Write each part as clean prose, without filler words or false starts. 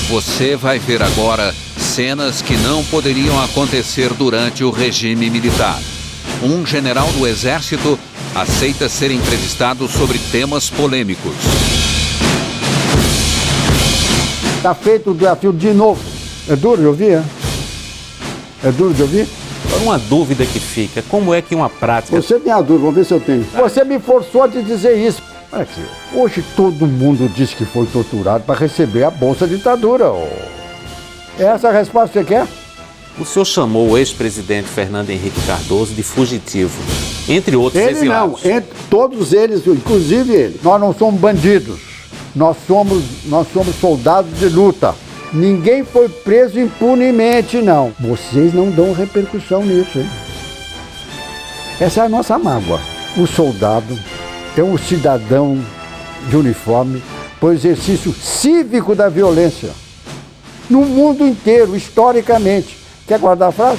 Você vai ver agora cenas que não poderiam acontecer durante o regime militar. Um general do Exército aceita ser entrevistado sobre temas polêmicos. Está feito o desafio de novo. É duro de ouvir, é? É duro de ouvir? Uma dúvida que fica, como é que uma prática... Você tem a dúvida, vamos ver se eu tenho. Você me forçou a te dizer isso. Aqui, hoje todo mundo diz que foi torturado para receber a Bolsa Ditadura. Essa é a resposta que você quer? O senhor chamou o ex-presidente Fernando Henrique Cardoso de fugitivo, entre outros exilados. Ele não, todos eles, inclusive ele. Nós não somos bandidos, nós somos soldados de luta. Ninguém foi preso impunemente, não. Vocês não dão repercussão nisso, hein? Essa é a nossa mágoa. O soldado é um cidadão de uniforme para o exercício cívico da violência. No mundo inteiro, historicamente. Quer guardar a frase?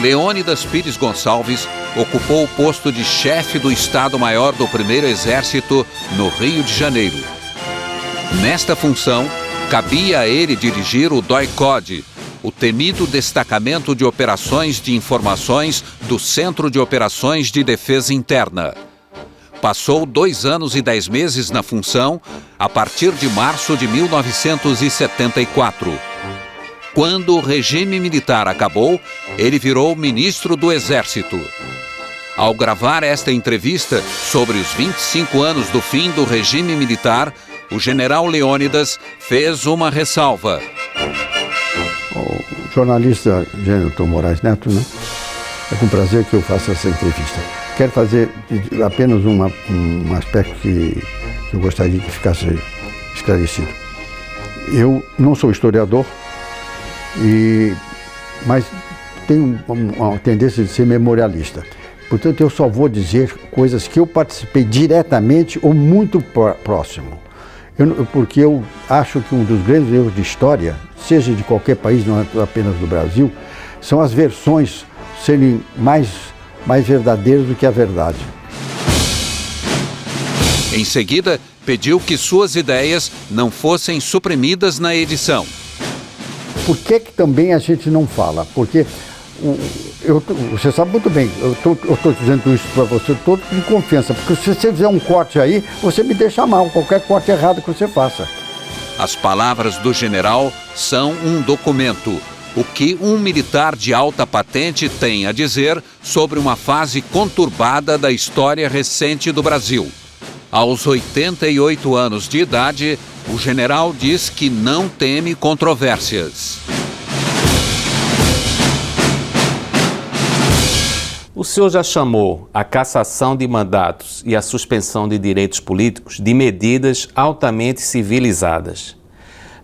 Leônidas Pires Gonçalves ocupou o posto de chefe do Estado-Maior do Primeiro Exército no Rio de Janeiro. Nesta função, cabia a ele dirigir o DOI-CODE, o temido Destacamento de Operações de Informações do Centro de Operações de Defesa Interna. Passou 2 anos e 10 meses na função a partir de março de 1974. Quando o regime militar acabou, ele virou ministro do Exército. Ao gravar esta entrevista sobre os 25 anos do fim do regime militar, o general Leônidas fez uma ressalva. O jornalista Gênito Moraes Neto, né? É com prazer que eu faço essa entrevista. Quero fazer apenas um aspecto que eu gostaria que ficasse esclarecido. Eu não sou historiador, mas tenho uma tendência de ser memorialista. Portanto, eu só vou dizer coisas que eu participei diretamente ou muito próximo. Porque eu acho que um dos grandes erros de história, seja de qualquer país, não apenas do Brasil, são as versões serem mais verdadeiras do que a verdade. Em seguida, pediu que suas ideias não fossem suprimidas na edição. Por que também a gente não fala? Porque você sabe muito bem, eu estou dizendo isso para você todo com confiança, porque se você fizer um corte aí, você me deixa mal, qualquer corte errado que você faça. As palavras do general são um documento. O que um militar de alta patente tem a dizer sobre uma fase conturbada da história recente do Brasil. Aos 88 anos de idade, o general diz que não teme controvérsias. O senhor já chamou a cassação de mandatos e a suspensão de direitos políticos de medidas altamente civilizadas.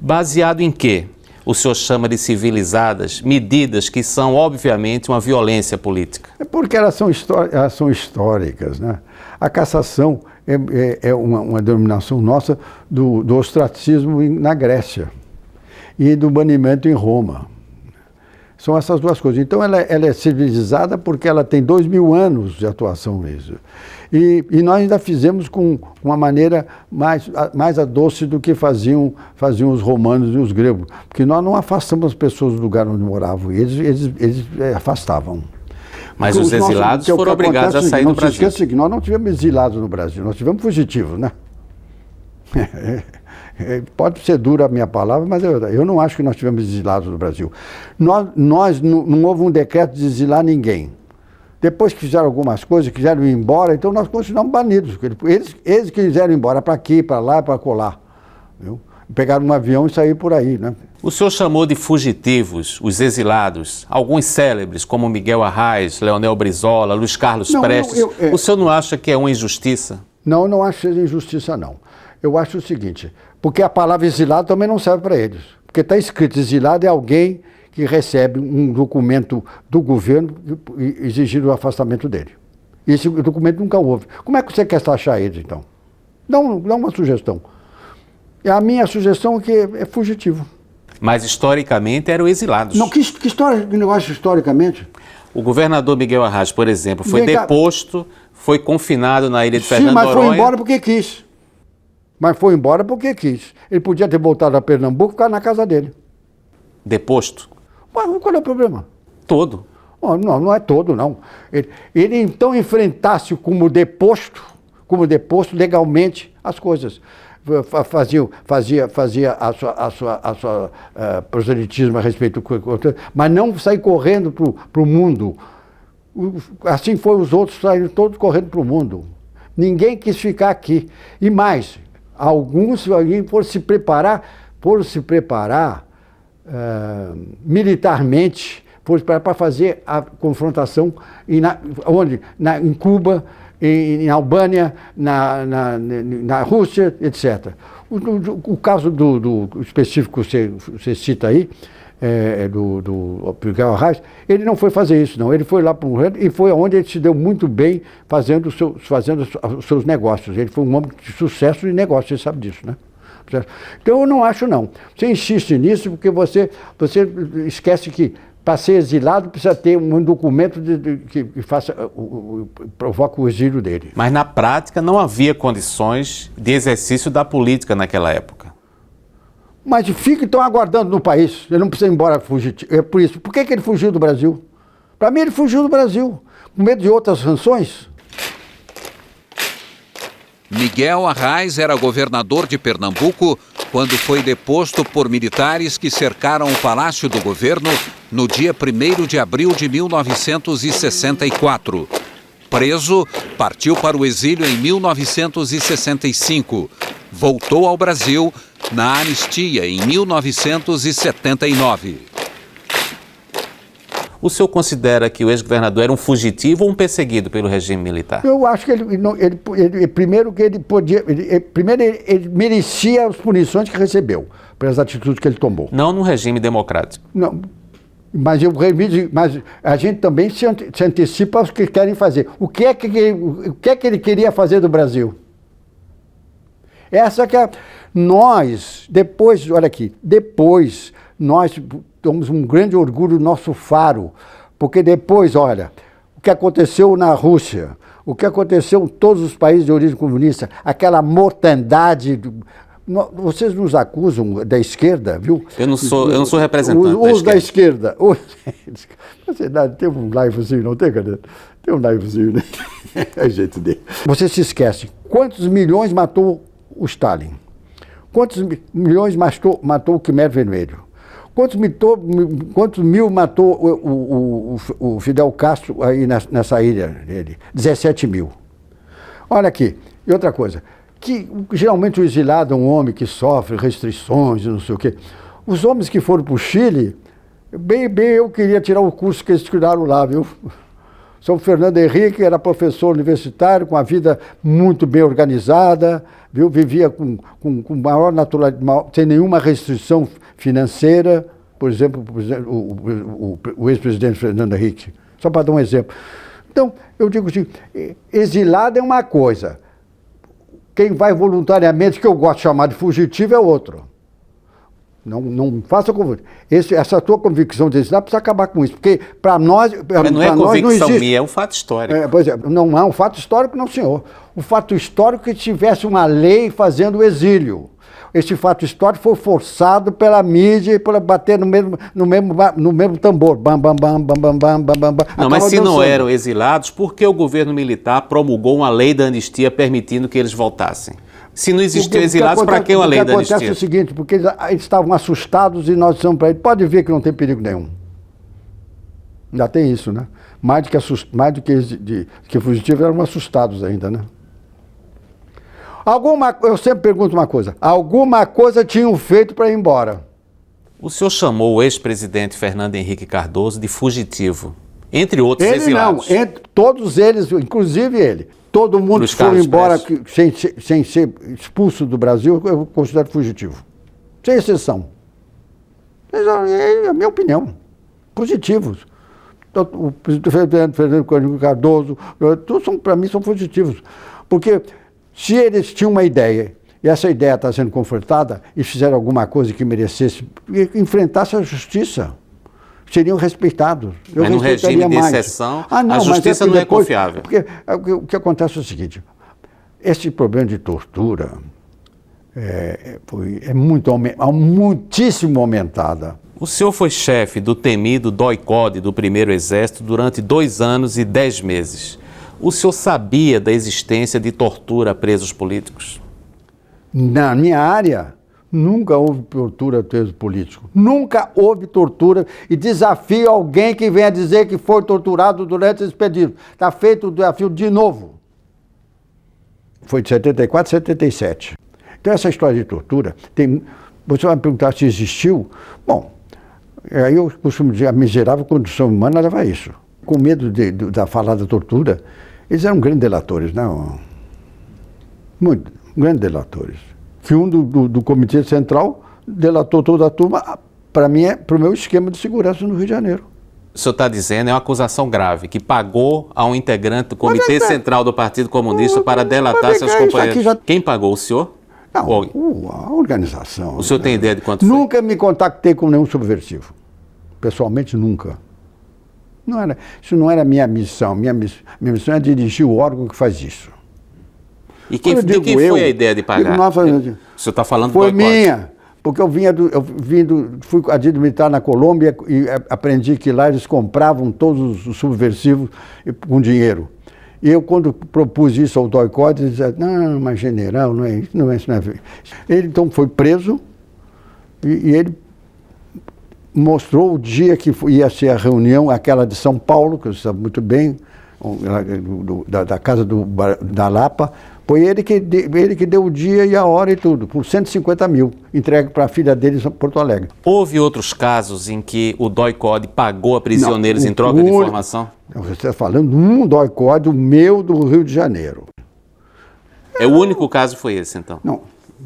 Baseado em quê? O senhor chama de civilizadas medidas que são, obviamente, uma violência política. É porque elas são históricas, né? A cassação é uma denominação nossa do ostracismo na Grécia e do banimento em Roma. São essas duas coisas. Então ela é civilizada porque ela tem 2000 anos de atuação nisso. E nós ainda fizemos com uma maneira mais doce do que faziam os romanos e os gregos. Porque nós não afastamos as pessoas do lugar onde moravam, eles afastavam. Mas os exilados foram obrigados a sair do Brasil. Não se esqueça que nós não tivemos exilados no Brasil, nós tivemos fugitivos, né? Pode ser dura a minha palavra, mas eu não acho que nós tivemos exilados no Brasil. Nós não houve um decreto de exilar ninguém. Depois que fizeram algumas coisas, quiseram ir embora, então nós continuamos banidos. Eles quiseram ir embora para aqui, para lá, para colar. Viu? Pegaram um avião e saíram por aí, né? O senhor chamou de fugitivos os exilados, alguns célebres como Miguel Arraes, Leonel Brizola, Luiz Carlos Prestes. O senhor não acha que é uma injustiça? Não acho que seja injustiça, não. Eu acho o seguinte, porque a palavra exilado também não serve para eles. Porque está escrito, exilado é alguém que recebe um documento do governo exigindo o afastamento dele. E esse documento nunca houve. Como é que você quer taxar eles, então? Dá uma sugestão. A minha sugestão é que é fugitivo. Mas historicamente eram exilados. Não, que história, que negócio historicamente? O governador Miguel Arraes, por exemplo, foi deposto Foi confinado na ilha de Sim, Fernando mas Noronha. foi embora porque quis. Mas foi embora porque quis. Ele podia ter voltado a Pernambuco e ficar na casa dele. Deposto? Mas qual é o problema? Todo. Oh, não, não é todo, não. Ele então enfrentasse como deposto legalmente as coisas. Fazia a sua proselitismo a respeito do... Mas não sair correndo para o mundo. Assim foi, os outros saíram todos correndo para o mundo. Ninguém quis ficar aqui. E mais, alguns foram se preparar militarmente, para fazer a confrontação em Cuba, em Albânia, na Rússia, etc. O caso do específico que você cita aí, do Miguel Arraes, ele não foi fazer isso, não. Ele foi lá para e foi onde ele se deu muito bem fazendo os seus negócios. Ele foi um homem de sucesso em negócios, você sabe disso, né? Então eu não acho, não. Você insiste nisso porque você esquece que para ser exilado precisa ter um documento que provoque o exílio dele. Mas na prática não havia condições de exercício da política naquela época. Mas fica então aguardando no país. Ele não precisa ir embora fugitivo. É por isso. Por que ele fugiu do Brasil? Para mim ele fugiu do Brasil. Com medo de outras sanções. Miguel Arraes era governador de Pernambuco quando foi deposto por militares que cercaram o Palácio do Governo no dia 1º de abril de 1964. Preso, partiu para o exílio em 1965. Voltou ao Brasil na anistia em 1979. O senhor considera que o ex-governador era um fugitivo ou um perseguido pelo regime militar? Eu acho que primeiro que ele podia, ele merecia as punições que recebeu pelas atitudes que ele tomou. Não no regime democrático. Não, mas a gente também se antecipa aos que querem fazer. O que é que ele queria fazer do Brasil? Essa que é nós depois, olha aqui, depois nós temos um grande orgulho do nosso faro, porque depois, olha, o que aconteceu na Rússia, o que aconteceu em todos os países de origem comunista, aquela mortandade. Vocês nos acusam da esquerda, viu? Eu não sou representante os da esquerda. Tem um livezinho, não tem, cadê? Tem um livezinho, né? É o jeito dele. Você se esquece, quantos milhões matou o Stalin? Quantos milhões matou o Khmer Vermelho? Quantos mil matou o Fidel Castro aí nessa ilha dele? 17 mil. Olha aqui, e outra coisa, que geralmente o exilado é um homem que sofre restrições e não sei o quê. Os homens que foram para o Chile, bem, eu queria tirar o curso que eles tiraram lá, viu? São Fernando Henrique era professor universitário, com a vida muito bem organizada, viu? Vivia com maior naturalidade, sem nenhuma restrição financeira, por exemplo o ex-presidente Fernando Henrique, só para dar um exemplo. Então, eu digo assim, exilado é uma coisa, quem vai voluntariamente, que eu gosto de chamar de fugitivo, é outro. Não faça convite. Essa tua convicção de exilado precisa acabar com isso, porque para nós... Mas não é convicção minha, é um fato histórico. Pois é, não é um fato histórico, não, senhor. O fato histórico é que tivesse uma lei fazendo o exílio. Esse fato histórico foi forçado pela mídia para bater no mesmo tambor. Bam, bam, bam, bam, bam, bam, bam, bam. Não, mas se não eram exilados, por que o governo militar promulgou uma lei da anistia permitindo que eles voltassem? Se não existiam exilados, para que uma lei da anistia? O que acontece é o seguinte, porque eles estavam assustados e nós dissemos para eles, pode ver que não tem perigo nenhum. Já tem isso, né? Mais do que fugitivos, eram assustados ainda, né? Eu sempre pergunto uma coisa, alguma coisa tinham feito para ir embora? O senhor chamou o ex-presidente Fernando Henrique Cardoso de fugitivo, entre outros exilados. Não, todos eles, inclusive ele. Todo mundo que foi embora sem ser expulso do Brasil, eu considero fugitivo. Sem exceção. É a minha opinião. Positivos. O presidente Fernando Cardoso, para mim, são fugitivos. Porque se eles tinham uma ideia, e essa ideia está sendo confortada, e fizeram alguma coisa que merecesse, enfrentasse a justiça. seriam respeitados. Mas no regime de exceção, a justiça não é confiável. Porque o que acontece é o seguinte, esse problema de tortura é muitíssimo aumentada. O senhor foi chefe do temido DOI-CODE do Primeiro Exército durante 2 anos e 10 meses. O senhor sabia da existência de tortura a presos políticos? Na minha área, nunca houve tortura a preso político. Nunca houve tortura e desafio alguém que venha dizer que foi torturado durante esse período. Está feito o desafio de novo. Foi de 74 a 77. Então essa história de tortura, você vai me perguntar se existiu? Bom, aí eu costumo dizer, a miserável condição humana leva a isso. Com medo da falar da tortura, eles eram grandes delatores, não? Muito, grandes delatores. Que um do Comitê Central delatou toda a turma para o meu esquema de segurança no Rio de Janeiro. O senhor está dizendo, é uma acusação grave, que pagou a um integrante do Comitê Central do Partido Comunista para delatar seus companheiros. Quem pagou, o senhor? Não, a organização. O senhor tem ideia de quanto foi? Nunca me contactei com nenhum subversivo. Pessoalmente, nunca. Isso não era minha missão. Minha missão é dirigir o órgão que faz isso. E quem foi a ideia de pagar? O senhor está falando do Foi minha, porque fui militar na Colômbia e aprendi que lá eles compravam todos os subversivos com dinheiro. E eu, quando propus isso ao DOI-CODE, ele dizia, não, mas general, não é isso, não é isso. Ele então foi preso e ele mostrou o dia que ia ser a reunião, aquela de São Paulo, que você sabe muito bem, da casa da Lapa. Foi ele que deu o dia e a hora e tudo, por 150 mil, entregue para a filha dele em Porto Alegre. Houve outros casos em que o DOI-CODE pagou a prisioneiros em troca de informação? Você está falando de um DOI-CODE, o meu do Rio de Janeiro. O único caso foi esse, então? Não.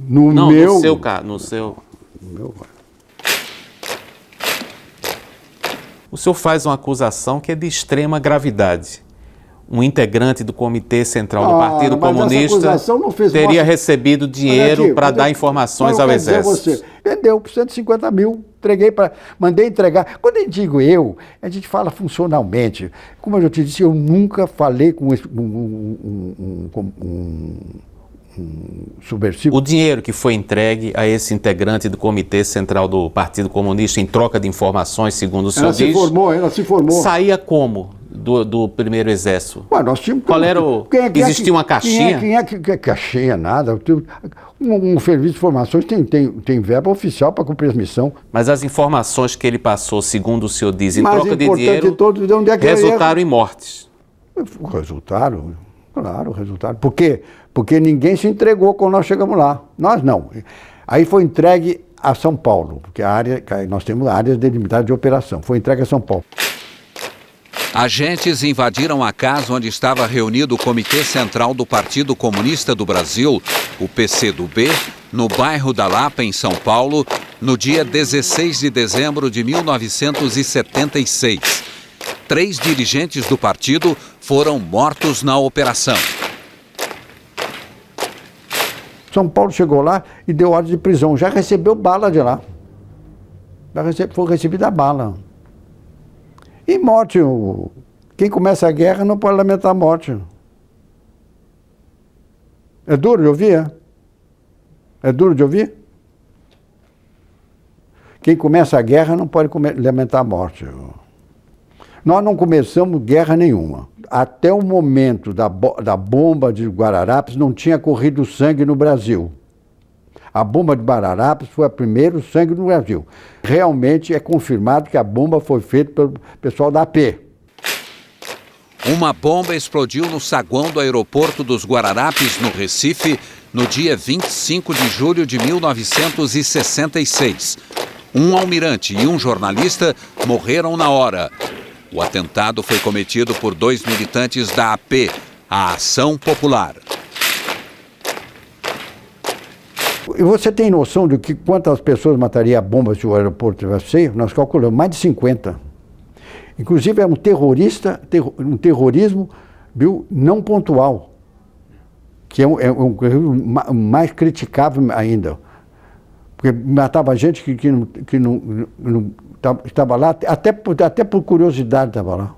No seu caso. No seu... O senhor faz uma acusação que é de extrema gravidade. Um integrante do Comitê Central do Partido Comunista teria recebido dinheiro para dar informações ao Exército. Ele deu por 150 mil, mandei entregar. Quando eu digo a gente fala funcionalmente. Como eu te disse, eu nunca falei com um subversivo. O dinheiro que foi entregue a esse integrante do Comitê Central do Partido Comunista em troca de informações, segundo o senhor diz... Ela se formou. Saía como? Do Primeiro Exército? Nós tínhamos... Qual era o... Existia uma caixinha? Quem é que caixinha? Nada. Um serviço de informações tem verba oficial para cumprir as missões. Mas as informações que ele passou, segundo o senhor diz, em troca de dinheiro, de onde é que resultaram em mortes. Resultaram? Claro, resultaram. Por quê? Porque ninguém se entregou quando nós chegamos lá. Nós não. Aí foi entregue a São Paulo, porque nós temos áreas delimitadas de operação. Foi entregue a São Paulo. Agentes invadiram a casa onde estava reunido o Comitê Central do Partido Comunista do Brasil, o PCdoB, no bairro da Lapa, em São Paulo, no dia 16 de dezembro de 1976. 3 dirigentes do partido foram mortos na operação. São Paulo chegou lá e deu ordem de prisão. Já recebeu bala de lá. Foi recebida a bala. E morte, quem começa a guerra não pode lamentar a morte. É duro de ouvir, É duro de ouvir? Quem começa a guerra não pode lamentar a morte. Nós não começamos guerra nenhuma. Até o momento da bomba de Guararapes não tinha corrido sangue no Brasil. A bomba de Guararapes foi o primeiro sangue no Brasil. Realmente é confirmado que a bomba foi feita pelo pessoal da AP. Uma bomba explodiu no saguão do aeroporto dos Guararapes, no Recife, no dia 25 de julho de 1966. Um almirante e um jornalista morreram na hora. O atentado foi cometido por 2 militantes da AP, a Ação Popular. E você tem noção de que quantas pessoas mataria a bomba se o aeroporto tivesse cheio? Nós calculamos mais de 50. Inclusive é um terrorismo não pontual, que é um mais criticável ainda. Porque matava gente que estava lá, até por curiosidade estava lá.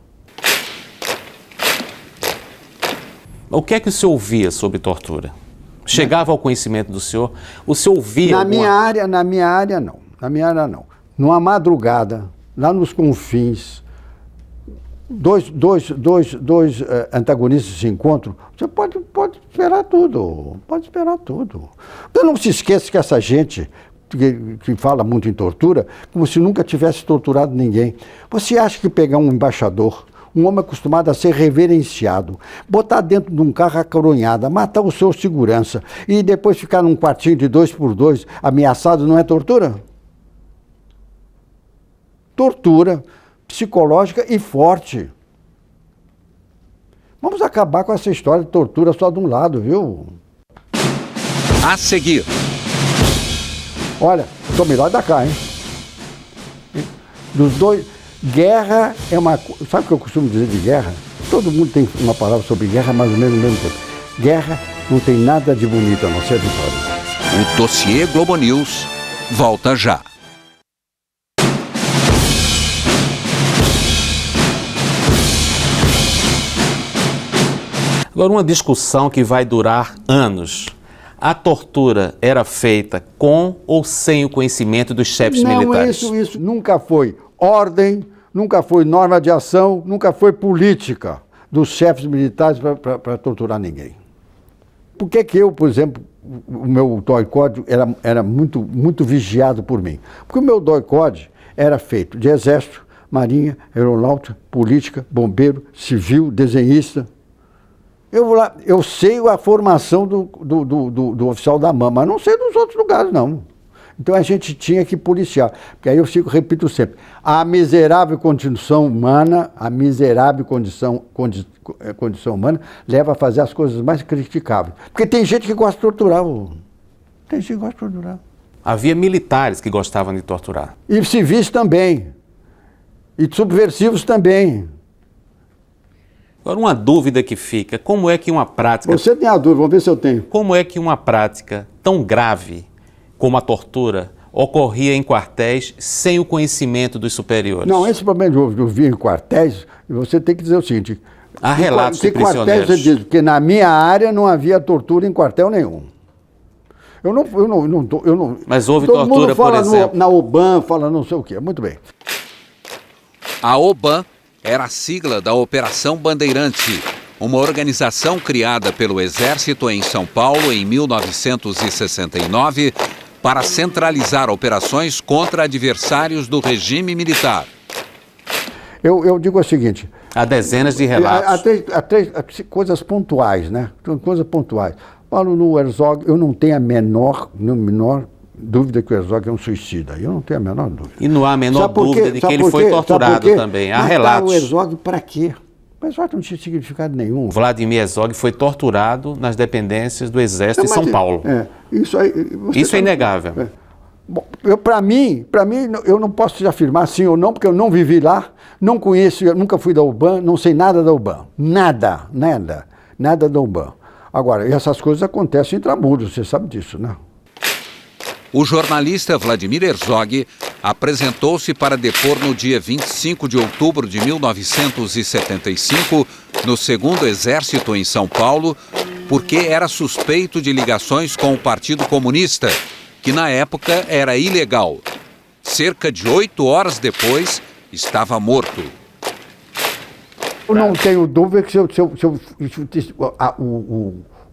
O que é que o senhor ouvia sobre tortura? Chegava ao conhecimento do senhor? O senhor ouvia Na minha área, não. Na minha área, não. Numa madrugada, lá nos confins, dois antagonistas se encontram, você pode esperar tudo. Pode esperar tudo. Então não se esqueça que essa gente que fala muito em tortura, como se nunca tivesse torturado ninguém. Você acha que pegar um embaixador, um homem acostumado a ser reverenciado, botar dentro de um carro acaronhada, matar o seu segurança e depois ficar num quartinho de 2x2 ameaçado, não é tortura? Tortura psicológica e forte. Vamos acabar com essa história de tortura só de um lado, viu? A seguir. Olha, sou melhor da cá, hein? Dos dois, guerra é uma... Sabe o que eu costumo dizer de guerra? Todo mundo tem uma palavra sobre guerra, mais ou menos no mesmo tempo. Guerra não tem nada de bonito a não ser a vitória. O dossiê Globo News volta já. Agora, uma discussão que vai durar anos. A tortura era feita com ou sem o conhecimento dos chefes militares? Não, isso nunca foi ordem, nunca foi norma de ação, nunca foi política dos chefes militares para torturar ninguém. Por que eu, por exemplo, o meu DOI-CODE era muito vigiado por mim? Porque o meu DOI-CODE era feito de exército, marinha, aeronáutica, política, bombeiro, civil, desenhista. Eu sei a formação do oficial da AMAN, mas não sei dos outros lugares, não. Então a gente tinha que policiar. Porque aí eu repito sempre, a miserável condição humana leva a fazer as coisas mais criticáveis. Porque tem gente que gosta de torturar. Tem gente que gosta de torturar. Havia militares que gostavam de torturar. E civis também. E subversivos também. Agora, uma dúvida que fica, como é que uma prática... Você tem a dúvida, vamos ver se eu tenho. Como é que uma prática tão grave como a tortura ocorria em quartéis sem o conhecimento dos superiores? Não, esse problema de ouvir em quartéis, você tem que dizer o seguinte... Há relatos de prisioneiros. Quartéis, você diz, porque na minha área não havia tortura em quartel nenhum. Eu não... Mas houve todo tortura, mundo fala por exemplo? na OBAN, fala não sei o quê. Muito bem. A OBAN era a sigla da Operação Bandeirante, uma organização criada pelo Exército em São Paulo em 1969 para centralizar operações contra adversários do regime militar. Eu digo o seguinte... Há dezenas de relatos. Há três coisas pontuais, né? Coisas pontuais. Falo no Herzog, eu não tenho a menor dúvida que o Herzog é um suicida. Eu não tenho a menor dúvida. E não há a menor dúvida de que ele foi torturado também. Há relatos. O Herzog para quê? O Herzog não tinha significado nenhum. Vladimir Herzog foi torturado nas dependências do Exército em São Paulo. Isso é inegável. Bom, para mim, eu não posso afirmar sim ou não, porque eu não vivi lá, não conheço, eu nunca fui da UBAN, não sei nada da UBAN. Nada da UBAN. Agora, essas coisas acontecem intramuros, você sabe disso, né? O jornalista Vladimir Herzog apresentou-se para depor no dia 25 de outubro de 1975 no 2º Exército em São Paulo, porque era suspeito de ligações com o Partido Comunista, que na época era ilegal. Cerca de 8 horas depois, estava morto. Eu não tenho dúvida que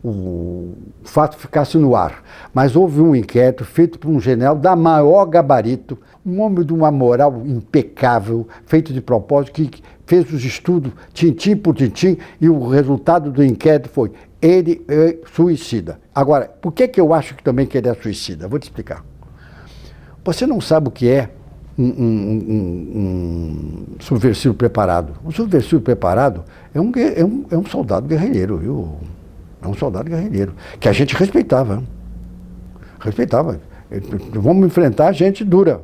o fato ficasse no ar. Mas houve um inquérito feito por um general da maior gabarito, um homem de uma moral impecável, feito de propósito, que fez os estudos tintim por tintim, e o resultado do inquérito foi: ele é suicida. Agora, por que eu acho que também que ele é suicida? Vou te explicar. Você não sabe o que é um subversivo preparado. Um subversivo preparado é um soldado guerrilheiro, viu? É um soldado guerrilheiro, que a gente respeitava. Respeitava. Vamos enfrentar gente dura.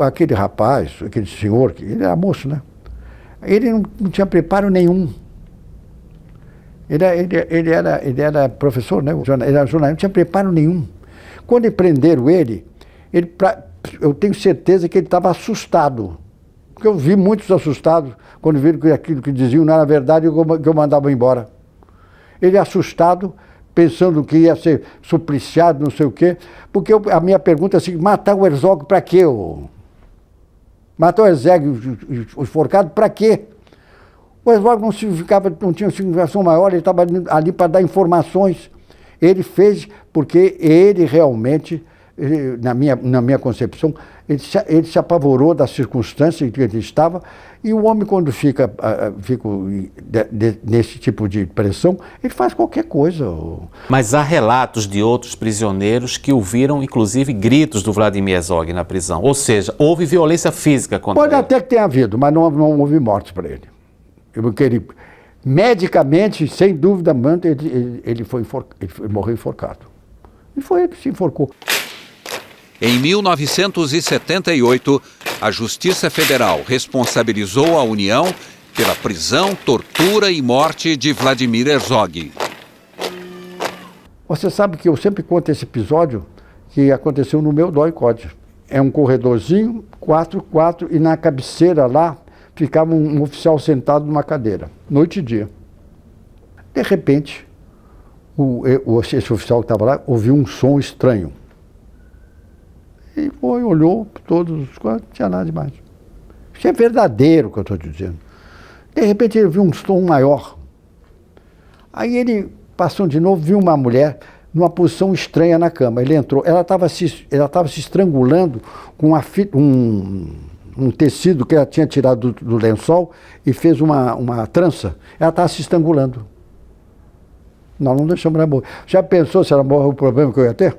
Aquele rapaz, aquele senhor, ele era moço, né? Ele não tinha preparo nenhum. Ele era professor, né? Ele era jornalista, não tinha preparo nenhum. Quando prenderam ele eu tenho certeza que ele estava assustado. Porque eu vi muitos assustados quando viram que aquilo que diziam não era verdade e que eu mandava embora. Ele assustado, pensando que ia ser supliciado, não sei o quê. Porque a minha pergunta é assim, matar o Herzog para quê? Matar o Herzog, o enforcado, para quê? O Herzog não tinha significação maior, ele estava ali para dar informações. Ele fez porque ele realmente, na minha concepção, ele se apavorou da circunstância em que ele estava, e o homem, quando fica nesse tipo de pressão, ele faz qualquer coisa. Mas há relatos de outros prisioneiros que ouviram, inclusive, gritos do Vladimir Herzog na prisão. Ou seja, houve violência física contra ele. Pode até que tenha havido, mas não houve mortes para ele. Porque ele, medicamente, sem dúvida, ele morreu enforcado. E foi ele que se enforcou. Em 1978, a Justiça Federal responsabilizou a União pela prisão, tortura e morte de Vladimir Herzog. Você sabe que eu sempre conto esse episódio que aconteceu no meu DOI-CODE. É um corredorzinho, 4x4, e na cabeceira lá ficava um oficial sentado numa cadeira, noite e dia. De repente, esse oficial que estava lá ouviu um som estranho. E foi, olhou todos os quatro, não tinha nada demais. Isso é verdadeiro o que eu estou dizendo. De repente ele viu um som maior. Aí ele, passando de novo, viu uma mulher numa posição estranha na cama. Ele entrou, ela estava se estrangulando com um tecido que ela tinha tirado do lençol e fez uma trança. Ela estava se estrangulando. Nós não deixamos ela morrer. Já pensou se ela morre o problema que eu ia ter?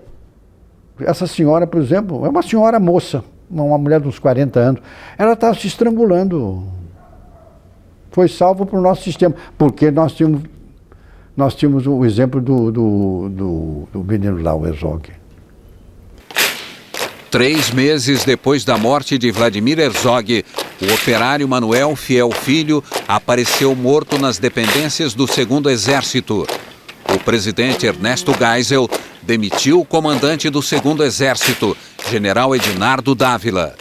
Essa senhora, por exemplo, é uma senhora moça, uma mulher de uns 40 anos. Ela estava se estrangulando. Foi salvo para o nosso sistema, porque nós tínhamos o exemplo do menino lá, o Herzog. 3 meses depois da morte de Vladimir Herzog, o operário Manuel Fiel Filho apareceu morto nas dependências do 2º Exército. O presidente Ernesto Geisel demitiu o comandante do 2º Exército, general Edinardo Dávila.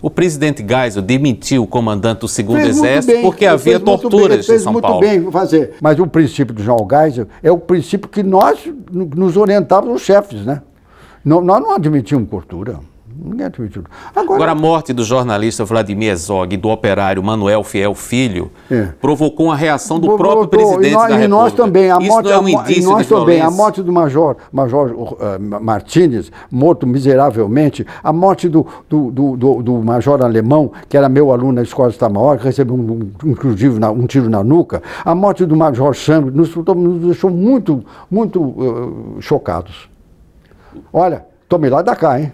O presidente Geisel demitiu o comandante do 2º Exército porque havia torturas em São Paulo. Fez muito bem fazer. Mas o princípio do general Geisel é o princípio que nós nos orientávamos os chefes, né? Nós não admitimos tortura. Ninguém admitiu. Agora, a morte do jornalista Vladimir Herzog e do operário Manuel Fiel Filho provocou uma reação do próprio presidente da República. E nós também. Isso não é um indício de violência? A morte do Major Martínez, morto miseravelmente, a morte do Major Alemão, que era meu aluno na Escola de Itamar, que recebeu inclusive um tiro na nuca, a morte do Major Sandro nos deixou muito, muito chocados. Olha, tomei lá da cá, hein?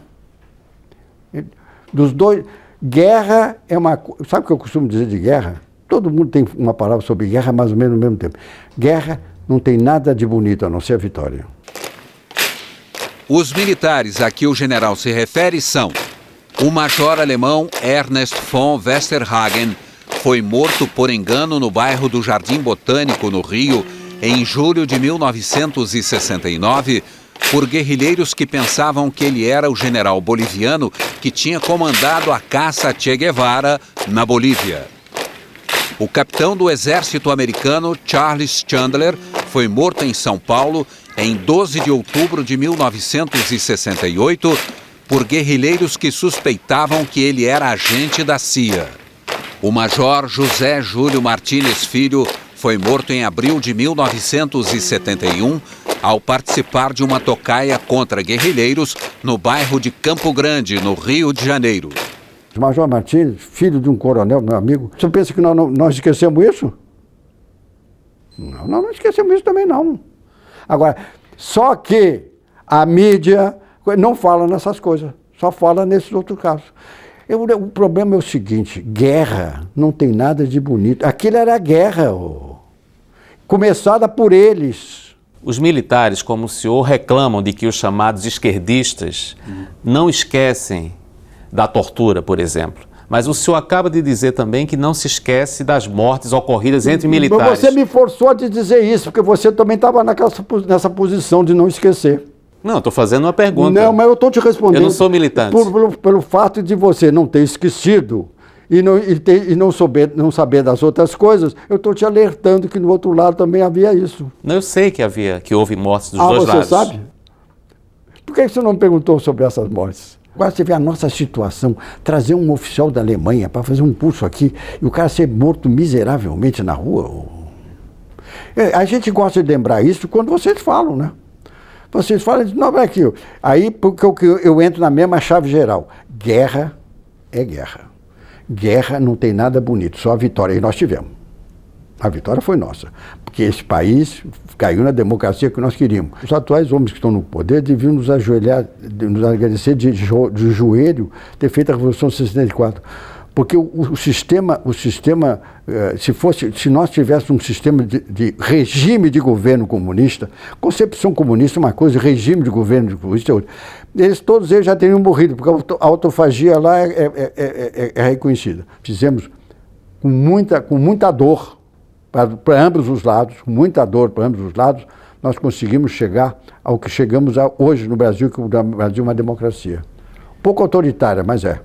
Dos dois, guerra é uma coisa. Sabe o que eu costumo dizer de guerra? Todo mundo tem uma palavra sobre guerra mais ou menos no mesmo tempo. Guerra não tem nada de bonito a não ser a vitória. Os militares a que o general se refere são: o major alemão Ernst von Westerhagen foi morto por engano no bairro do Jardim Botânico, no Rio, em julho de 1969, por guerrilheiros que pensavam que ele era o general boliviano que tinha comandado a caça a Che Guevara na Bolívia. O capitão do exército americano Charles Chandler foi morto em São Paulo em 12 de outubro de 1968 por guerrilheiros que suspeitavam que ele era agente da CIA. O major José Júlio Martínez Filho foi morto em abril de 1971 ao participar de uma tocaia contra guerrilheiros no bairro de Campo Grande, no Rio de Janeiro. O Major Martínez, filho de um coronel, meu amigo, você pensa que nós esquecemos isso? Não, nós não esquecemos isso também não. Agora, só que a mídia não fala nessas coisas, só fala nesses outros casos. O problema é o seguinte, guerra não tem nada de bonito. Aquilo era guerra, começada por eles. Os militares, como o senhor, reclamam de que os chamados esquerdistas não esquecem da tortura, por exemplo. Mas o senhor acaba de dizer também que não se esquece das mortes ocorridas entre militares. Você me forçou a te dizer isso, porque você também estava nessa posição de não esquecer. Não, estou fazendo uma pergunta. Não, mas eu estou te respondendo. Eu não sou militante. Pelo fato de você não ter esquecido e não saber das outras coisas, eu estou te alertando que no outro lado também havia isso. Não, eu sei que houve mortes dos dois lados. Você sabe? Por que você não me perguntou sobre essas mortes? Agora você vê a nossa situação, trazer um oficial da Alemanha para fazer um curso aqui e o cara ser morto miseravelmente na rua. A gente gosta de lembrar isso quando vocês falam, né? Vocês falam, não, é aqui. Aí porque eu entro na mesma chave geral. Guerra é guerra. Guerra não tem nada bonito, só a vitória. E nós tivemos. A vitória foi nossa. Porque esse país caiu na democracia que nós queríamos. Os atuais homens que estão no poder deviam nos ajoelhar, nos agradecer de joelho ter feito a Revolução de 64. Porque o sistema, se nós tivéssemos um sistema de regime de governo comunista, concepção comunista é uma coisa, regime de governo comunista é outra. Todos eles já teriam morrido, porque a autofagia lá é reconhecida. Fizemos com muita dor para ambos os lados, com muita dor para ambos os lados, nós conseguimos chegar ao que chegamos hoje no Brasil, que o Brasil é uma democracia. Um pouco autoritária, mas é.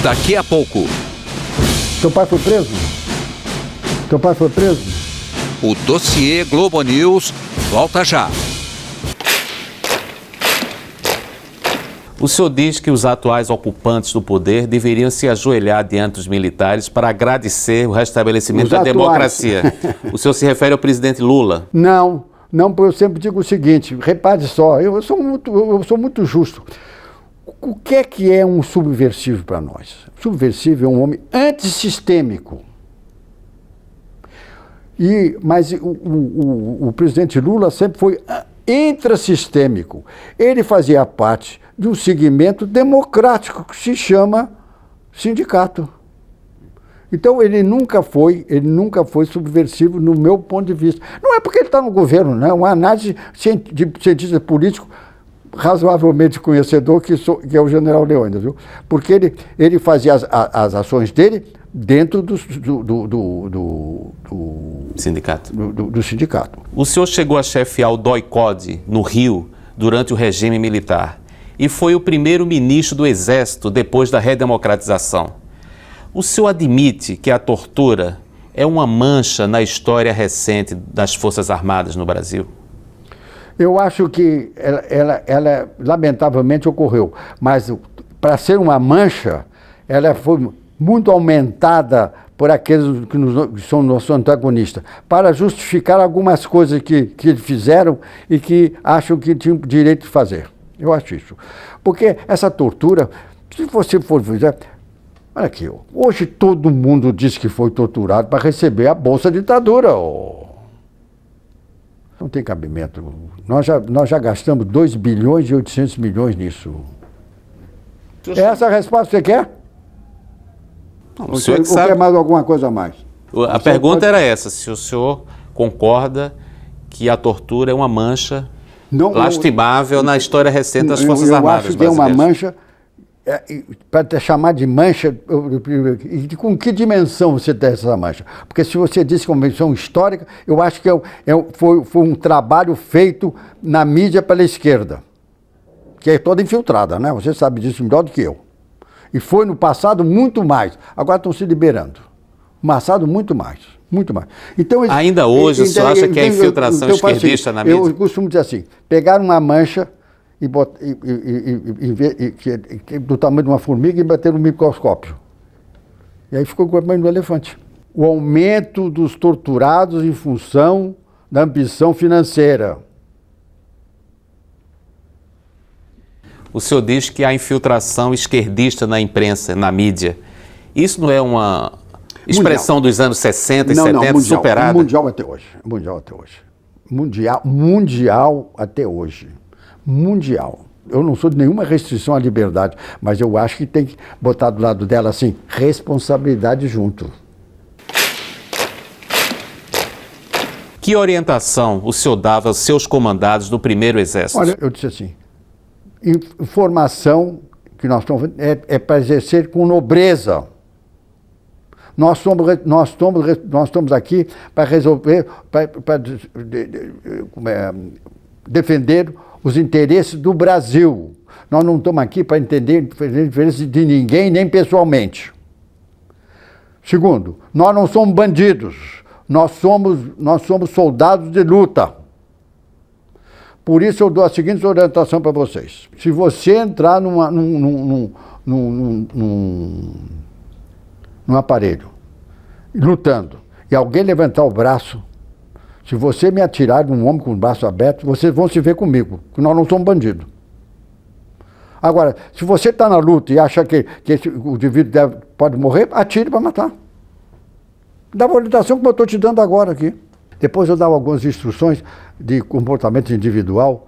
Daqui a pouco. Teu pai foi preso? Teu pai foi preso? O dossiê Globo News volta já. O senhor diz que os atuais ocupantes do poder deveriam se ajoelhar diante dos militares para agradecer o restabelecimento da democracia. O senhor se refere ao presidente Lula? Não, porque eu sempre digo o seguinte, repare só, eu sou muito justo. O que é um subversivo para nós? Subversivo é um homem antissistêmico. Mas o presidente Lula sempre foi intrasistêmico. Ele fazia parte de um segmento democrático que se chama sindicato. Então ele nunca foi subversivo no meu ponto de vista. Não é porque ele está no governo, não é uma análise de cientista político razoavelmente conhecedor, que é o general Leônidas, viu? Porque ele fazia as ações dele dentro do sindicato. Do sindicato. O senhor chegou a chefiar o DOI-CODE no Rio durante o regime militar e foi o primeiro ministro do Exército depois da redemocratização. O senhor admite que a tortura é uma mancha na história recente das Forças Armadas no Brasil? Eu acho que ela lamentavelmente ocorreu, mas para ser uma mancha, ela foi muito aumentada por aqueles que são nossos antagonistas, para justificar algumas coisas que fizeram e que acham que tinham direito de fazer. Eu acho isso. Porque essa tortura, se você for ver, olha aqui, hoje todo mundo diz que foi torturado para receber a Bolsa Ditadura. Não tem cabimento. Nós já gastamos 2 bilhões e 800 milhões nisso. É essa a resposta que você quer? Não, o senhor ou quer mais alguma coisa a mais? A pergunta era essa, se o senhor concorda que a tortura é uma mancha lastimável na história recente das Forças Armadas brasileiras. Eu acho que é uma mancha, para chamar de mancha, com que dimensão você tem essa mancha? Porque se você diz convenção histórica, eu acho que foi um trabalho feito na mídia pela esquerda, que é toda infiltrada, né? Você sabe disso melhor do que eu. E foi no passado muito mais. Agora estão se liberando. No passado muito mais. Muito mais. Então, ainda hoje, o senhor acha que é infiltração esquerdista na mídia? Eu costumo dizer assim, pegar uma mancha do tamanho de uma formiga e bater no microscópio. E aí ficou com o tamanho do elefante. O aumento dos torturados em função da ambição financeira. O senhor diz que há infiltração esquerdista na imprensa, na mídia. Isso não é uma expressão dos anos 60 e 70 mundial, superada? Mundial até hoje. Mundial até hoje. Mundial. Eu não sou de nenhuma restrição à liberdade, mas eu acho que tem que botar do lado dela, assim, responsabilidade junto. Que orientação o senhor dava aos seus comandados do primeiro Exército? Olha, eu disse assim, informação que nós estamos para exercer com nobreza. Nós estamos aqui para resolver, defender os interesses do Brasil. Nós não estamos aqui para entender interesses de ninguém, nem pessoalmente. Segundo, nós não somos bandidos, nós somos soldados de luta. Por isso eu dou a seguinte orientação para vocês. Se você entrar num aparelho, lutando, e alguém levantar o braço, se você me atirar de um homem com o braço aberto, vocês vão se ver comigo, porque nós não somos bandidos. Agora, se você está na luta e acha que o indivíduo pode morrer, atire para matar. Dá uma orientação como eu estou te dando agora aqui. Depois eu dava algumas instruções de comportamento individual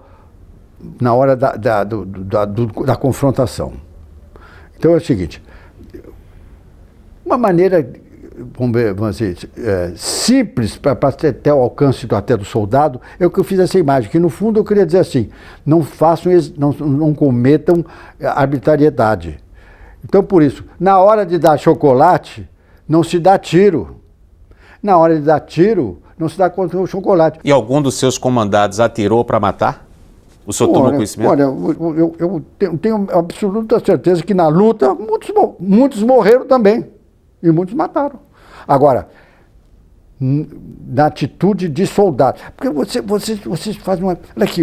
na hora da confrontação. Então é o seguinte, uma maneira, vamos dizer, simples para ter o alcance até do soldado, é o que eu fiz essa imagem, que no fundo eu queria dizer assim, não cometam arbitrariedade. Então por isso, na hora de dar chocolate, não se dá tiro. Na hora de dar tiro, não se dá contra o chocolate. E algum dos seus comandados atirou para matar? O senhor tomou conhecimento? Olha, eu tenho absoluta certeza que na luta muitos morreram também. E muitos mataram. Agora, na atitude de soldado. Porque vocês fazem uma... Olha aqui,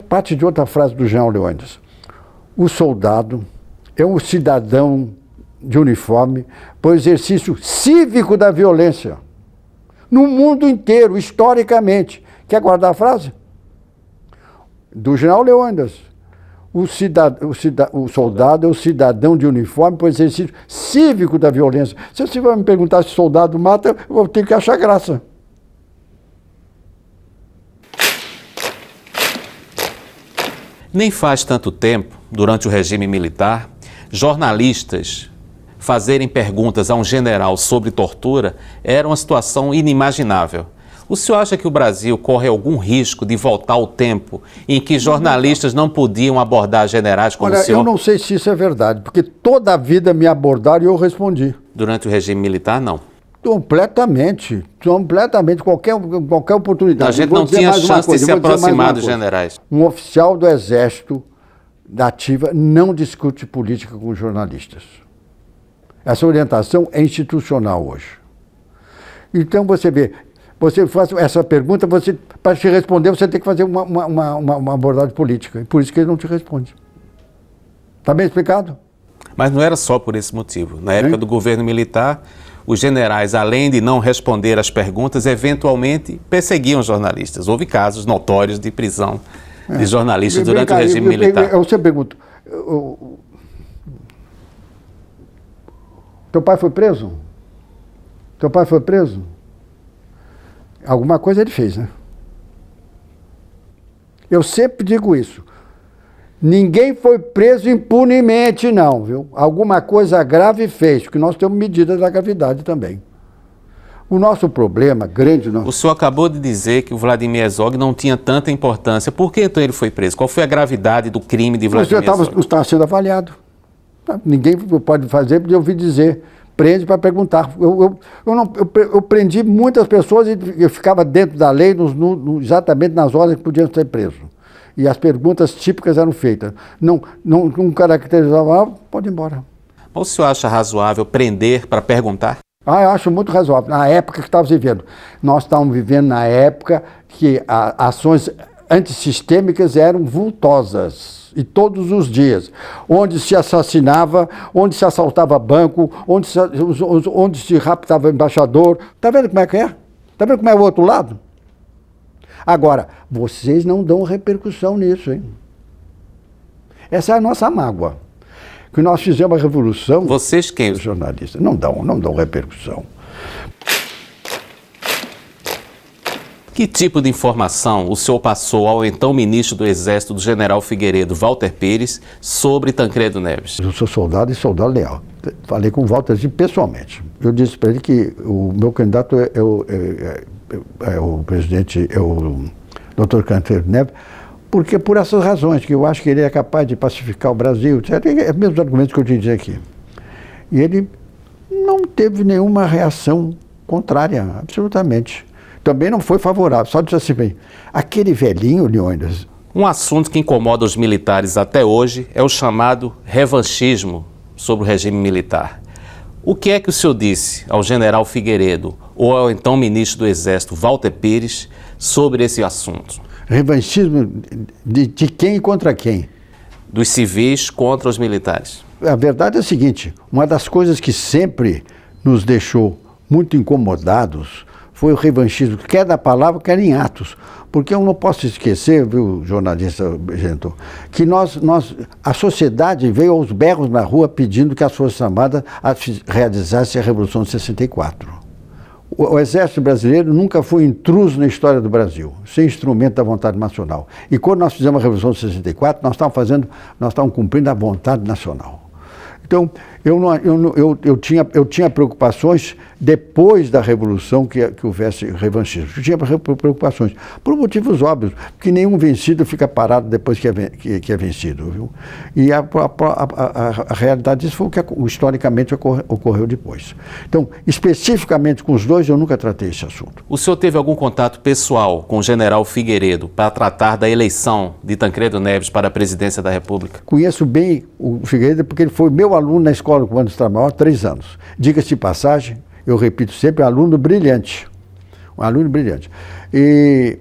parte de outra frase do General Leônidas. O soldado é um cidadão de uniforme para o exercício cívico da violência. No mundo inteiro, historicamente. Quer guardar a frase? Do General Leônidas. O soldado é o cidadão de uniforme para o exercício cívico da violência. Se você vai me perguntar se soldado mata, eu vou ter que achar graça. Nem faz tanto tempo, durante o regime militar, jornalistas fazerem perguntas a um general sobre tortura era uma situação inimaginável. O senhor acha que o Brasil corre algum risco de voltar ao tempo em que jornalistas não podiam abordar generais como o senhor? Eu não sei se isso é verdade, porque toda a vida me abordaram e eu respondi. Durante o regime militar, não? Completamente, qualquer oportunidade. A gente não tinha chance de se aproximar dos generais. Um oficial do Exército da ativa não discute política com jornalistas. Essa orientação é institucional hoje. Então você vê, você faz essa pergunta, para te responder, você tem que fazer uma abordagem política. E por isso que ele não te responde. Está bem explicado? Mas não era só por esse motivo. Na época do governo militar, os generais, além de não responder às perguntas, eventualmente perseguiam jornalistas. Houve casos notórios de prisão de jornalistas durante o regime militar. Eu sempre pergunto, teu pai foi preso? Teu pai foi preso? Alguma coisa ele fez, né? Eu sempre digo isso. Ninguém foi preso impunemente, não, viu? Alguma coisa grave fez, porque nós temos medidas da gravidade também. O nosso problema grande... O senhor acabou de dizer que o Vladimir Herzog não tinha tanta importância. Por que então ele foi preso? Qual foi a gravidade do crime de Vladimir Herzog? Estava sendo avaliado. Ninguém pode fazer, porque eu ouvi dizer... Prende para perguntar. Eu prendi muitas pessoas e eu ficava dentro da lei exatamente nas horas que podiam ser presos. E as perguntas típicas eram feitas. Não caracterizava, pode ir embora. Mas o senhor acha razoável prender para perguntar? Eu acho muito razoável. Na época que estávamos vivendo. Nós estávamos vivendo na época que ações antissistêmicas eram vultosas. E todos os dias, onde se assassinava, onde se assaltava banco, onde se raptava embaixador. Está vendo como é que é? Está vendo como é o outro lado? Agora, vocês não dão repercussão nisso, hein? Essa é a nossa mágoa. Que nós fizemos a revolução... Vocês quem? Os jornalistas. Não dão repercussão. Que tipo de informação o senhor passou ao então ministro do Exército, do general Figueiredo, Walter Pires, sobre Tancredo Neves? Eu sou soldado e soldado leal. Falei com o Walter pessoalmente. Eu disse para ele que o meu candidato é o presidente, é o Dr. Tancredo Neves, porque por essas razões, que eu acho que ele é capaz de pacificar o Brasil, etc. É os mesmos argumentos que eu te disse aqui. E ele não teve nenhuma reação contrária, absolutamente. também não foi favorável, só disse assim, bem, aquele velhinho, Leônidas. Um assunto que incomoda os militares até hoje é o chamado revanchismo sobre o regime militar. O que é que o senhor disse ao general Figueiredo ou ao então ministro do Exército, Walter Pires, sobre esse assunto? Revanchismo de quem e contra quem? Dos civis contra os militares. A verdade é a seguinte, uma das coisas que sempre nos deixou muito incomodados foi o revanchismo, quer da palavra, quer em atos. Porque eu não posso esquecer, viu, jornalista Genton, que a sociedade veio aos berros na rua pedindo que as Forças Armadas realizassem a Revolução de 64. O Exército Brasileiro nunca foi intruso na história do Brasil, sem instrumento da vontade nacional. E quando nós fizemos a Revolução de 64, nós estávamos cumprindo a vontade nacional. Então, eu tinha preocupações depois da Revolução que houvesse revanchismo. Eu tinha preocupações, por motivos óbvios, porque nenhum vencido fica parado depois que é vencido. Viu? E a realidade disso foi o que historicamente ocorreu depois. Então, especificamente com os dois, eu nunca tratei esse assunto. O senhor teve algum contato pessoal com o general Figueiredo para tratar da eleição de Tancredo Neves para a presidência da República? Conheço bem o Figueiredo porque ele foi meu aluno na Escola do Comando Estado-Maior há 3 anos. Diga-se de passagem, eu repito sempre, aluno brilhante. Um aluno brilhante. E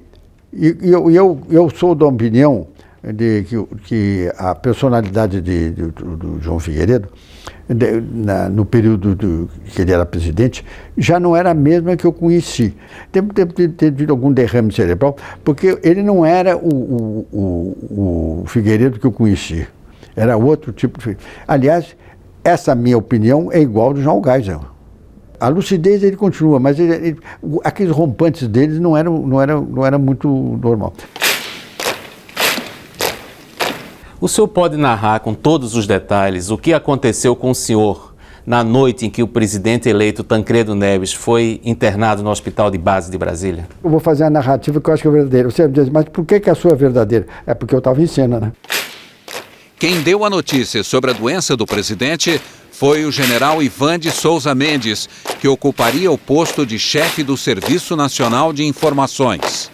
eu sou da opinião de que a personalidade do João Figueiredo, no período que ele era presidente, já não era a mesma que eu conheci. Deve ter tido algum derrame cerebral, porque ele não era o Figueiredo que eu conheci. Era outro tipo de... Aliás, essa minha opinião é igual do João Geisel. A lucidez ele continua, mas aqueles rompantes deles não era muito normal. O senhor pode narrar com todos os detalhes o que aconteceu com o senhor na noite em que o presidente eleito Tancredo Neves foi internado no Hospital de Base de Brasília? Eu vou fazer a narrativa que eu acho que é verdadeira. Você diz, mas por que a sua é verdadeira? É porque eu estava em cena, né? Quem deu a notícia sobre a doença do presidente foi o general Ivan de Souza Mendes, que ocuparia o posto de chefe do Serviço Nacional de Informações.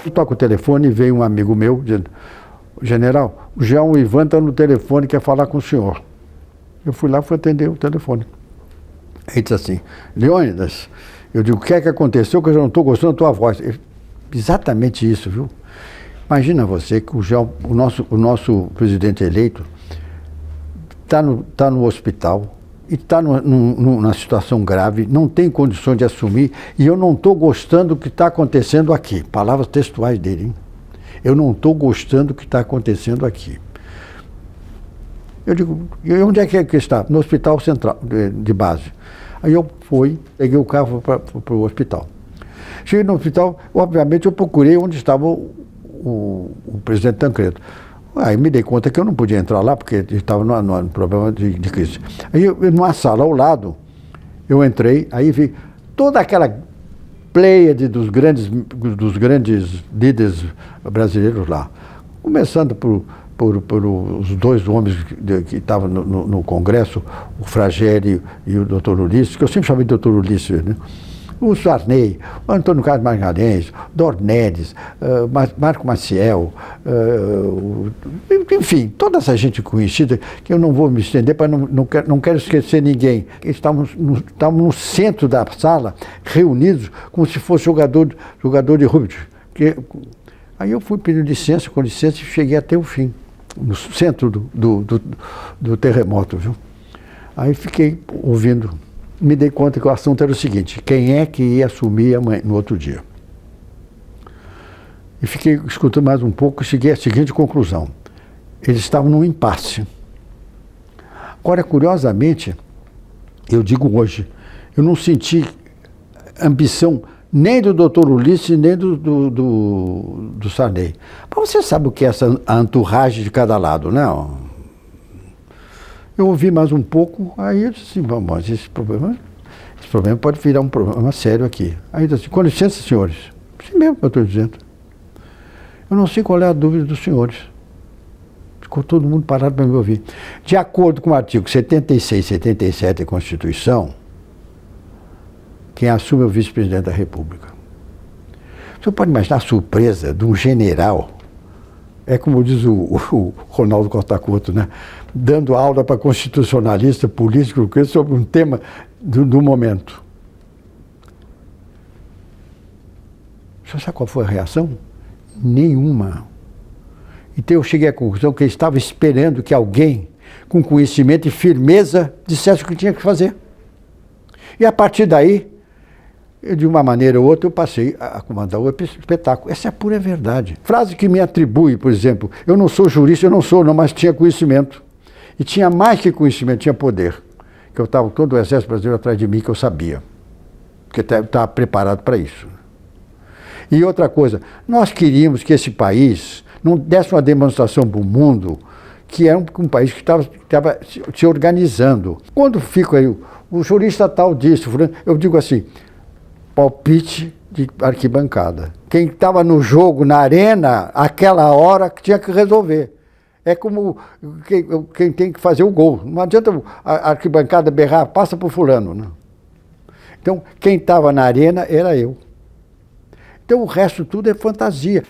Eu toco o telefone e veio um amigo meu dizendo, general, o João Ivan está no telefone e quer falar com o senhor. Eu fui lá e fui atender o telefone. Ele disse assim, Leônidas, eu digo, o que é que aconteceu que eu já não estou gostando da tua voz? Exatamente isso, viu? Imagina você que o nosso presidente eleito está no hospital e está numa situação grave, não tem condições de assumir, e eu não estou gostando do que está acontecendo aqui. Palavras textuais dele, hein? Eu não estou gostando do que está acontecendo aqui. Eu digo, e onde é que está? No Hospital Central de Base. Aí eu peguei o carro para o hospital. Cheguei no hospital, obviamente eu procurei onde estava o presidente Tancredo. Aí me dei conta que eu não podia entrar lá, porque estava no problema de crise. Aí, numa sala ao lado, eu entrei, aí vi toda aquela pleiade dos grandes líderes brasileiros lá. Começando por os 2 homens que estavam no Congresso, o Fragelli e o Dr. Ulisses, que eu sempre chamei de Dr. Ulisses, né? O Sarney, o Antônio Carlos Magalhães, Dornelles, Marco Maciel, enfim, toda essa gente conhecida, que eu não vou me estender, para não quero esquecer ninguém. Estávamos no centro da sala, reunidos, como se fosse jogador de rugby. Aí eu fui pedindo licença, com licença, e cheguei até o fim, no centro do terremoto, viu? Aí fiquei ouvindo. Me dei conta que o assunto era o seguinte, quem é que ia assumir no outro dia? E fiquei escutando mais um pouco e cheguei à seguinte conclusão. Eles estavam num impasse. Agora, curiosamente, eu digo hoje, eu não senti ambição nem do Dr. Ulisses, nem do Sarney. Mas você sabe o que é a entourage de cada lado, né? Eu ouvi mais um pouco, aí eu disse assim, mas esse problema pode virar um problema sério aqui. Aí eu disse assim, com licença, senhores. Assim mesmo que eu estou dizendo. Eu não sei qual é a dúvida dos senhores. Ficou todo mundo parado para me ouvir. De acordo com o artigo 76 e 77 da Constituição, quem assume é o vice-presidente da República. Você pode imaginar a surpresa de um general, como diz o Ronaldo Costa Couto, né? Dando aula para constitucionalista, político, sobre um tema do momento. Você sabe qual foi a reação? Nenhuma. Então eu cheguei à conclusão que ele estava esperando que alguém com conhecimento e firmeza dissesse o que tinha que fazer. E a partir daí, de uma maneira ou outra, eu passei a comandar o espetáculo. Essa é a pura verdade. Frase que me atribui, por exemplo, eu não sou jurista, eu não sou, não, mas tinha conhecimento. E tinha mais que conhecimento, tinha poder. Que eu estava todo o exército brasileiro atrás de mim, que eu sabia. Porque eu estava preparado para isso. E outra coisa, nós queríamos que esse país não desse uma demonstração para o mundo que era um país que estava se organizando. Quando fico aí, o jurista tal disse, eu digo assim, palpite de arquibancada. Quem estava no jogo, na arena, aquela hora que tinha que resolver. É como quem tem que fazer o gol. Não adianta a arquibancada berrar, passa para o fulano. Não. Então, quem estava na arena era eu. Então, o resto tudo é fantasia.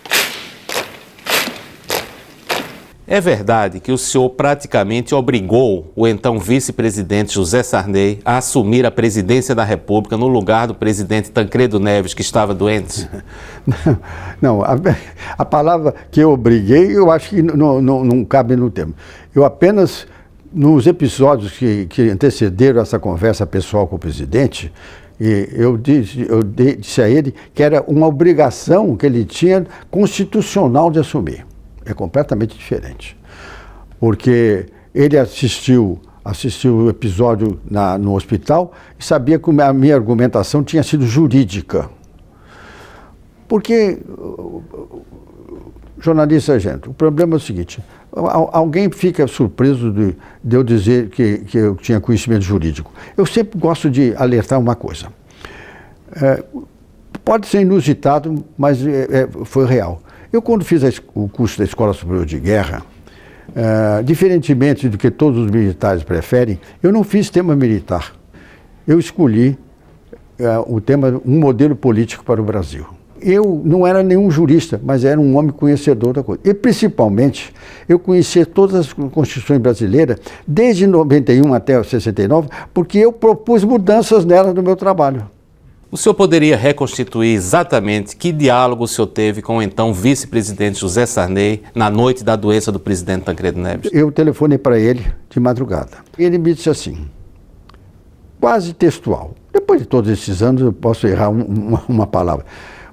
É verdade que o senhor praticamente obrigou o então vice-presidente José Sarney a assumir a presidência da República no lugar do presidente Tancredo Neves, que estava doente? Não, a palavra que eu obriguei, eu acho que não cabe no tema. Eu apenas, nos episódios que antecederam essa conversa pessoal com o presidente, eu disse a ele que era uma obrigação que ele tinha constitucional de assumir. É completamente diferente. Porque ele assistiu o episódio no hospital e sabia que a minha argumentação tinha sido jurídica. Porque, jornalista, gente, o problema é o seguinte, alguém fica surpreso de eu dizer que eu tinha conhecimento jurídico. Eu sempre gosto de alertar uma coisa. Pode ser inusitado, mas foi real. Eu, quando fiz o curso da Escola Superior de Guerra, diferentemente do que todos os militares preferem, eu não fiz tema militar. Eu escolhi um modelo político para o Brasil. Eu não era nenhum jurista, mas era um homem conhecedor da coisa. E, principalmente, eu conhecia todas as constituições brasileiras, desde 91 até 69, porque eu propus mudanças nelas no meu trabalho. O senhor poderia reconstituir exatamente que diálogo o senhor teve com o então vice-presidente José Sarney na noite da doença do presidente Tancredo Neves? Eu telefonei para ele de madrugada. Ele me disse assim, quase textual. Depois de todos esses anos, eu posso errar uma palavra.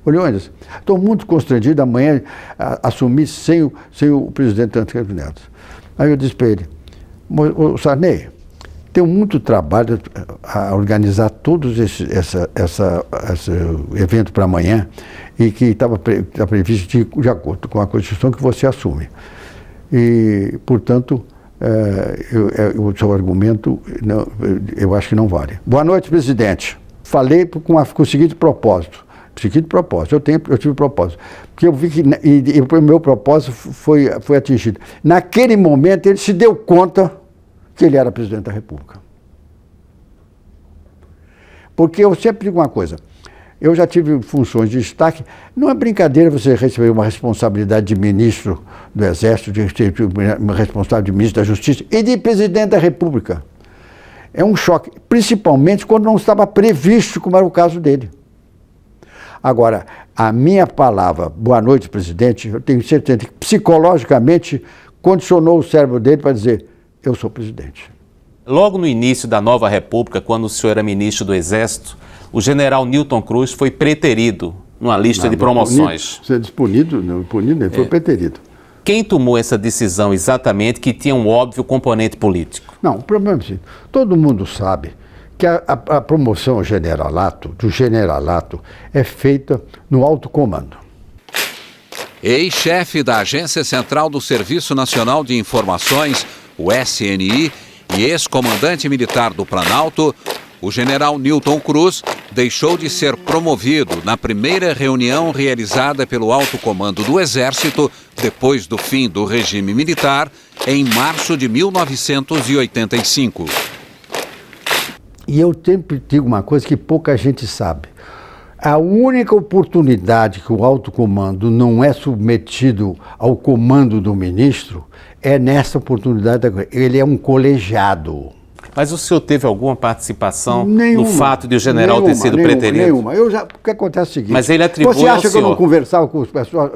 Ô, Leônidas, estou muito constrangido amanhã a assumir sem o presidente Tancredo Neves. Aí eu disse para ele, ô Sarney, tenho muito trabalho a organizar todos esse evento para amanhã e que estava previsto de acordo com a Constituição que você assume. E, portanto, o seu argumento, eu acho que não vale. Boa noite, presidente. Falei com o seguinte propósito. Eu tive propósito. Porque eu vi que o meu propósito foi atingido. Naquele momento, ele se deu conta que ele era presidente da República. Porque eu sempre digo uma coisa, eu já tive funções de destaque, não é brincadeira você receber uma responsabilidade de ministro do Exército, uma responsabilidade de ministro da Justiça e de presidente da República. É um choque, principalmente quando não estava previsto, como era o caso dele. Agora, a minha palavra, boa noite, presidente, eu tenho certeza que psicologicamente condicionou o cérebro dele para dizer, eu sou presidente. Logo no início da nova República, quando o senhor era ministro do Exército, o general Newton Cruz foi preterido numa lista de promoções. Você disse punido, não punido, ele foi preterido. Quem tomou essa decisão exatamente que tinha um óbvio componente político? Não, o problema é assim, todo mundo sabe que a promoção do generalato é feita no alto comando. Ex-chefe da Agência Central do Serviço Nacional de Informações, o SNI, e ex-comandante militar do Planalto, o general Newton Cruz deixou de ser promovido na primeira reunião realizada pelo alto comando do Exército depois do fim do regime militar, em março de 1985. E eu sempre digo uma coisa que pouca gente sabe. A única oportunidade que o alto comando não é submetido ao comando do ministro é nessa oportunidade. Ele é um colegiado. Mas o senhor teve alguma participação Nenhuma, no fato de o general ter sido preterido? Nenhuma. O que acontece é o seguinte... Mas ele atribui Você acha ao que eu não senhor. conversava com as pessoas?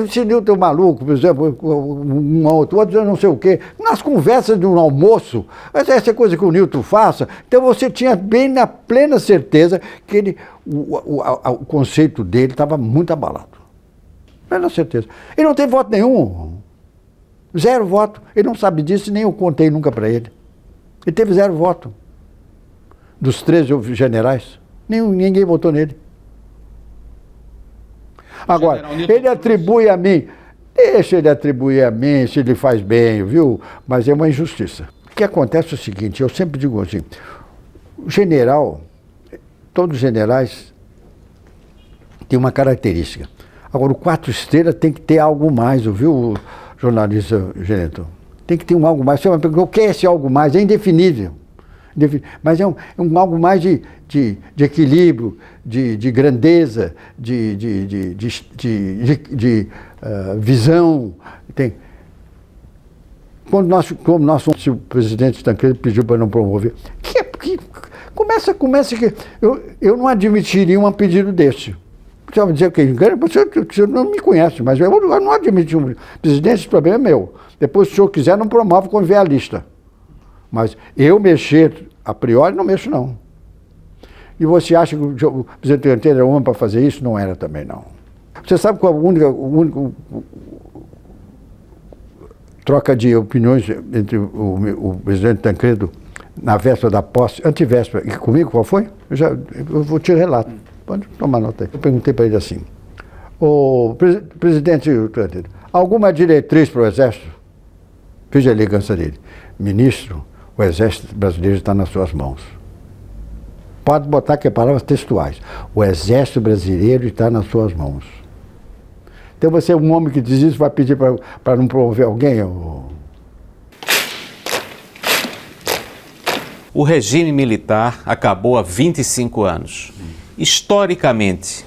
Esse Nilton é maluco, por exemplo, um outro eu não sei o quê. Nas conversas de um almoço, essa é coisa que o Nilton faça. Então você tinha bem na plena certeza que o conceito dele estava muito abalado. Plena certeza. Ele não tem voto nenhum. 0 voto. Ele não sabe disso e nem eu contei nunca para ele. Ele teve 0 voto. Dos 13 generais, ninguém votou nele. Agora, ele atribui a mim, deixa ele atribuir a mim se ele faz bem, viu? Mas é uma injustiça. O que acontece é o seguinte, eu sempre digo assim, o general, todos os generais têm uma característica. Agora, o 4 estrelas tem que ter algo mais, viu, jornalista Geneton? Tem que ter um algo mais. Você vai perguntar, o que é esse algo mais? É indefinível. Mas é um algo mais de equilíbrio, de grandeza, de visão. Como se o presidente Tancredo pediu para não promover, começa que eu não admitiria um pedido desse. Você vai dizer que você não me conhece, mas eu não admito um presidente, esse problema é meu. Depois, se o senhor quiser, não promove quando vier a lista. Mas eu mexer, a priori, não mexo, não. E você acha que o presidente Tancredo era homem para fazer isso? Não era também, não. Você sabe qual a única troca de opiniões entre o presidente Tancredo na véspera da posse, antivéspera, e comigo, qual foi? Eu vou te relato. Pode tomar nota aí. Eu perguntei para ele assim, o presidente Tancredo, alguma diretriz para o Exército? Fiz a elegância dele. Ministro, o Exército brasileiro está nas suas mãos. Pode botar que é palavras textuais. O Exército brasileiro está nas suas mãos. Então você é um homem que diz isso, vai pedir para não promover alguém? O regime militar acabou há 25 anos. Historicamente,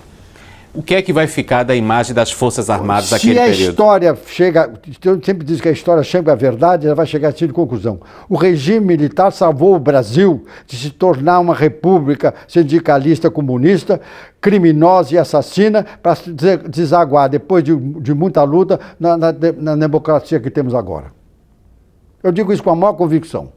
o que é que vai ficar da imagem das Forças Armadas daquele período? Se a história chega, eu sempre digo que a história chega à verdade, ela vai chegar a de conclusão. O regime militar salvou o Brasil de se tornar uma república sindicalista comunista, criminosa e assassina, para se desaguar, depois de muita luta, na democracia que temos agora. Eu digo isso com a maior convicção.